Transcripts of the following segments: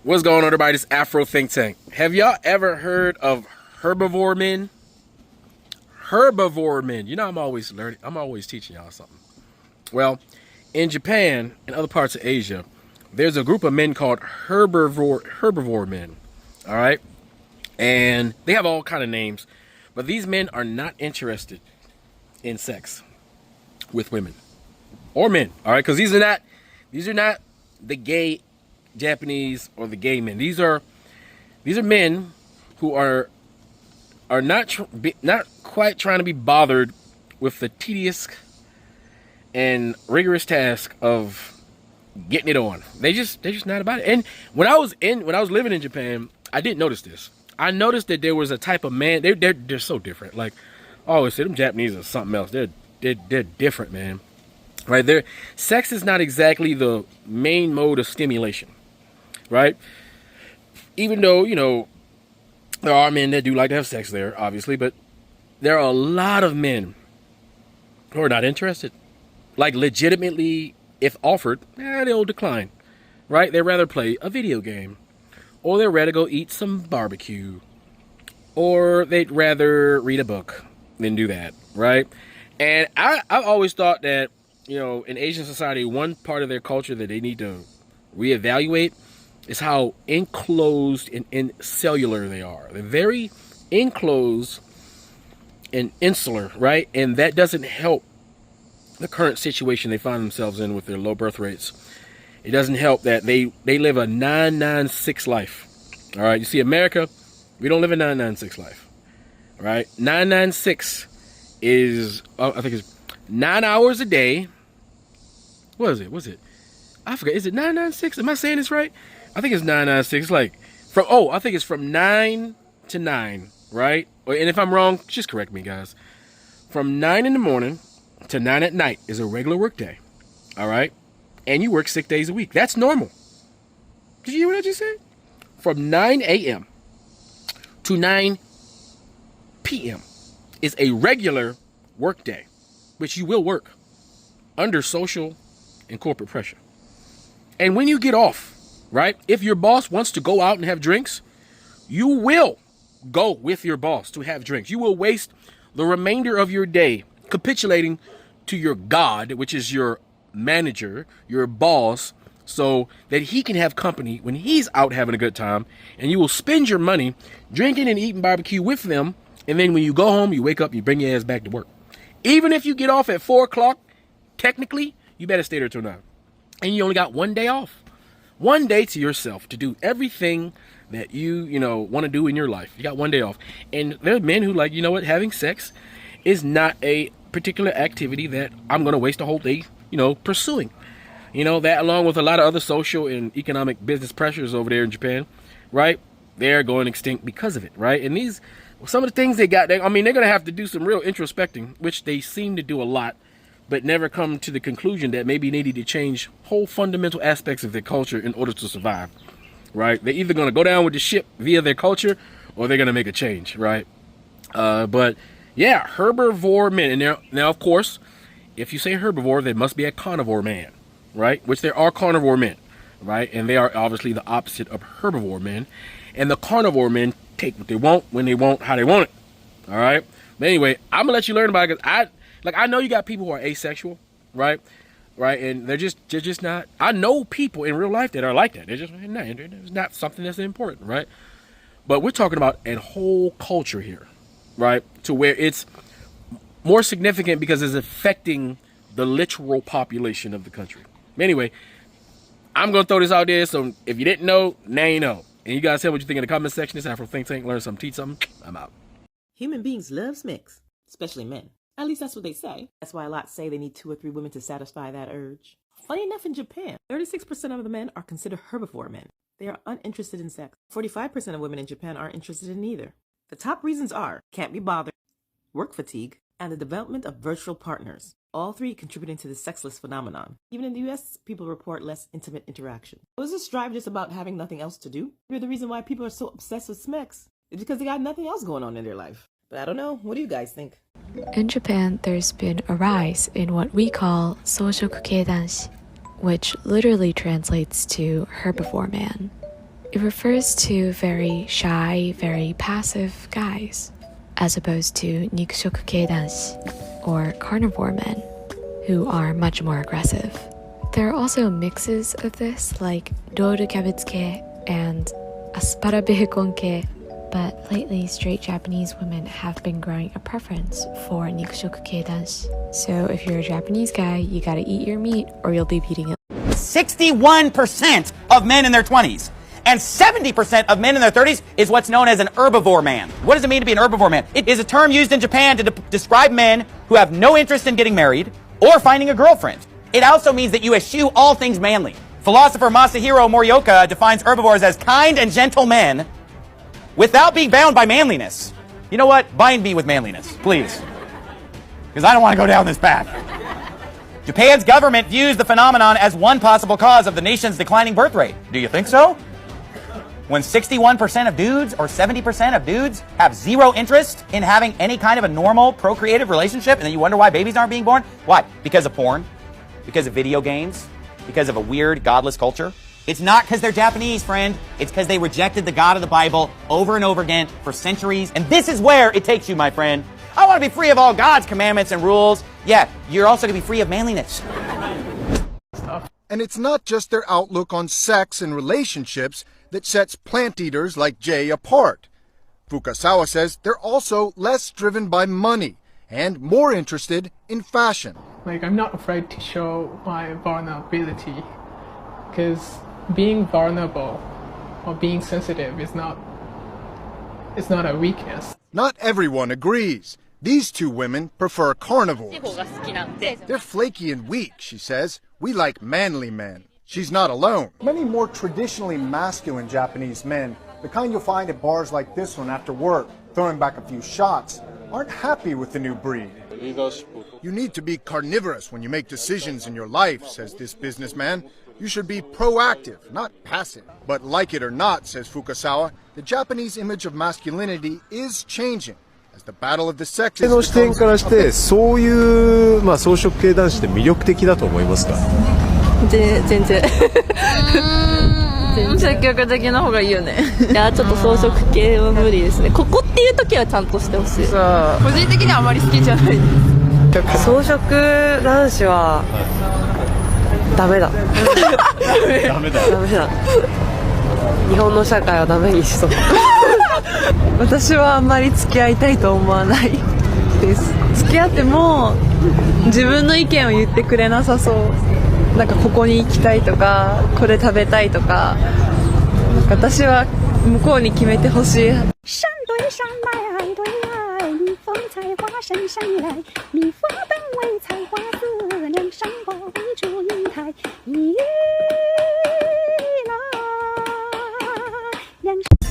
What's going on, everybody? This Afro Think Tank. Have y'all ever heard of herbivore men? Herbivore men. You know, I'm always learning. I'm always teaching y'all something. Well, in Japan and other parts of Asia, there's a group of men called herbivore men. All right, and they have all kind of names, but these men are not interested in sex with women or men. All right, because these are not the gay Japanese or the gay men. These are men who are not quite trying to be bothered with the tedious and rigorous task of getting it on. They're just not about it. And when I was living in Japan, I didn't notice this. I noticed that there was a type of man. They're so different. Like I always say, them Japanese are something else. They're different, man. Right? Sex is not exactly the main mode of stimulation. Right? Even though, you know, there are men that do like to have sex there, obviously, but there are a lot of men who are not interested. Like, legitimately, if offered, they'll decline. Right? They'd rather play a video game. Or they'd rather go eat some barbecue. Or they'd rather read a book than do that. Right? And I've always thought that, you know, in Asian society, one part of their culture that they need to reevaluate is how enclosed and insular they are. They're very enclosed and insular, right? And that doesn't help the current situation they find themselves in with their low birth rates. It doesn't help that they live a 996 life. All right, you see, America, we don't live a 996 life. All right, 996 is, I think it's 9 hours a day. What is it? What's it? I forget. Is it 996? Am I saying this right? I think it's 996. Like I think it's from 9 to 9, right? And if I'm wrong, just correct me, guys. From 9 in the morning to 9 at night is a regular work day. All right? And you work 6 days a week. That's normal. Did you hear what I just said? From 9 a.m. to 9 p.m. is a regular work day, which you will work under social and corporate pressure. And when you get off, right, if your boss wants to go out and have drinks, you will go with your boss to have drinks. You will waste the remainder of your day capitulating to your God, which is your manager, your boss, so that he can have company when he's out having a good time. And you will spend your money drinking and eating barbecue with them. And then when you go home, you wake up, you bring your ass back to work. Even if you get off at 4 o'clock, technically, you better stay there till 9. And you only got one day off. One day to yourself to do everything that you want to do in your life. You got one day off. And there are men who like, you know what, having sex is not a particular activity that I'm going to waste a whole day, pursuing. That along with a lot of other social and economic business pressures over there in Japan, right? They're going extinct because of it, right? And some of the things they got, they're going to have to do some real introspecting, which they seem to do a lot, but never come to the conclusion that maybe they need to change whole fundamental aspects of their culture in order to survive, right? They're either going to go down with the ship via their culture or they're going to make a change, right? But yeah, herbivore men. And now, of course, if you say herbivore, there must be a carnivore man, right? Which there are carnivore men, right? And they are obviously the opposite of herbivore men. And the carnivore men take what they want, when they want, how they want it, all right? But anyway, I'm going to let you learn about it because I know you got people who are asexual, right? Right, and they're just not. I know people in real life that are like that. It's not something that's important, right? But we're talking about a whole culture here, right? To where it's more significant because it's affecting the literal population of the country. Anyway, I'm gonna throw this out there. So if you didn't know, now you know. And you guys tell what you think in the comment section. This Afro Think Tank. Learn something, teach something. I'm out. Human beings love sex, especially men. At least that's what they say. That's why a lot say they need 2 or 3 women to satisfy that urge. Funny enough, in Japan, 36% of the men are considered herbivore men. They are uninterested in sex. 45% of women in Japan aren't interested in either. The top reasons are can't be bothered, work fatigue, and the development of virtual partners. All 3 contributing to the sexless phenomenon. Even in the US, people report less intimate interaction. Was this drive just about having nothing else to do? Maybe the reason why people are so obsessed with sex is because they got nothing else going on in their life. But I don't know. What do you guys think? In Japan, there's been a rise in what we call soushoku keidanshi, which literally translates to herbivore man. It refers to very shy, very passive guys, as opposed to 肉食系男子 or carnivore men, who are much more aggressive. There are also mixes of this, like roll kyabezuke and asparabekonke, but lately straight Japanese women have been growing a preference for 肉食系男子. So if you're a Japanese guy, you gotta eat your meat or you'll be beating it. 61% of men in their 20s and 70% of men in their 30s is what's known as an herbivore man. What does it mean to be an herbivore man? It is a term used in Japan to describe men who have no interest in getting married or finding a girlfriend. It also means that you eschew all things manly. Philosopher Masahiro Morioka defines herbivores as kind and gentle men without being bound by manliness. You know what? Bind me with manliness, please. Because I don't want to go down this path. Japan's government views the phenomenon as one possible cause of the nation's declining birth rate. Do you think so? When 61% of dudes or 70% of dudes have zero interest in having any kind of a normal procreative relationship, and then you wonder why babies aren't being born? Why? Because of porn? Because of video games? Because of a weird, godless culture? It's not because they're Japanese, friend. It's because they rejected the God of the Bible over and over again for centuries. And this is where it takes you, my friend. I want to be free of all God's commandments and rules. Yeah, you're also going to be free of manliness. And it's not just their outlook on sex and relationships that sets plant eaters like Jay apart. Fukasawa says they're also less driven by money and more interested in fashion. Like, I'm not afraid to show my vulnerability, because being vulnerable or being sensitive is not a weakness. Not everyone agrees. These two women prefer carnivores. They're flaky and weak, she says. We like manly men. She's not alone. Many more traditionally masculine Japanese men, the kind you'll find at bars like this one after work, throwing back a few shots, aren't happy with the new breed. You need to be carnivorous when you make decisions in your life, says this businessman. You should be proactive, not passive. But like it or not, says Fukasawa, the Japanese image of masculinity is changing as the battle of the sexes の視点からしてそういう、草食系男子って魅力的だと思いますか？全然積極的な方がいいよね。いやちょっと草食系は無理ですね。ここっていう時はちゃんとしてほしい。個人的にはあまり好きじゃないです。草食男子はダメだ。ダメだ。日本の社会はダメにしそう。私はあんまり付き合いたいと思わないです。付き合っても自分の意見を言ってくれなさそう。なんかここに行きたいとかこれ食べたいとか、私は向こうに決めてほしい。山对山脉，爱对爱，蜜蜂采花深山来，蜜蜂本为采花子，两山花会出一胎，一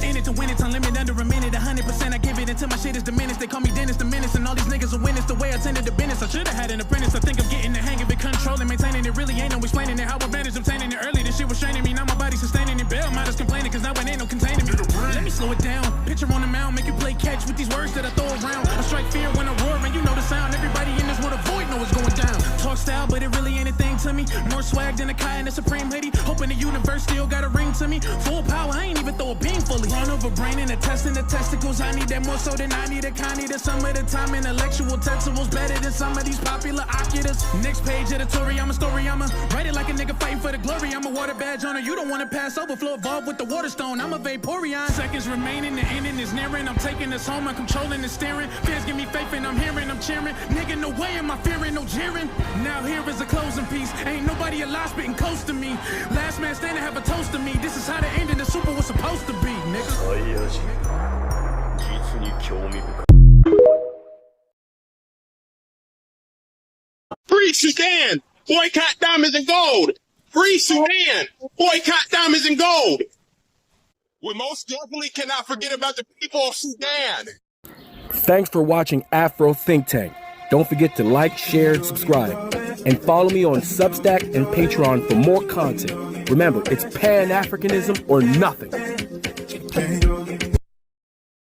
In it to win, it's unlimited, under a minute, 100%. I give it until my shit is diminished. They call me Dennis the Menace, and all these niggas are winners. The way I tended to business, I should've had an apprentice. I think I'm getting the hang of it, controlling, maintaining it. Really ain't no explaining it. How advantage obtaining it early. This shit was straining me, now my body's sustaining it. Bail might complaining, cause now it ain't no containing me. Let me slow it down. Picture on the mound, make you play catch with these words that I throw around. I strike fear when I roar, and you know the sound. Everybody in this world avoid know what's going down. Talk style, but it really ain't a thing to me. More swag than a Kai in the Supreme hoodie. Hoping the universe still got a ring to me. Full power, I ain't even throw a beam fully. Run over brain and a test in the testicles. I need that more so than I need a Connie. That some of the time intellectual textuals better than some of these popular oculars. Next page editorial, I'm a story, I'ma write it like a nigga fighting for the glory. I'm a water badge owner, you don't wanna pass overflow evolved with the water stone. I'm a Vaporeon. Seconds remaining, the ending is nearing. I'm taking this home, I'm controlling the steering. Fans give me faith and I'm hearing, I'm cheering. Nigga, no way am I fearing, no jeering. Now here is a closing piece. Ain't nobody alive spitting close to me. Last man standing have a toast to me. This is how the end of the Super was supposed to be, nigga. Free Sudan! Boycott diamonds and gold! Free Sudan! Boycott diamonds and gold! We most definitely cannot forget about the people of Sudan! Thanks for watching Afro Think Tank. Don't forget to like, share, and subscribe. And follow me on Substack and Patreon for more content. Remember, it's Pan-Africanism or nothing.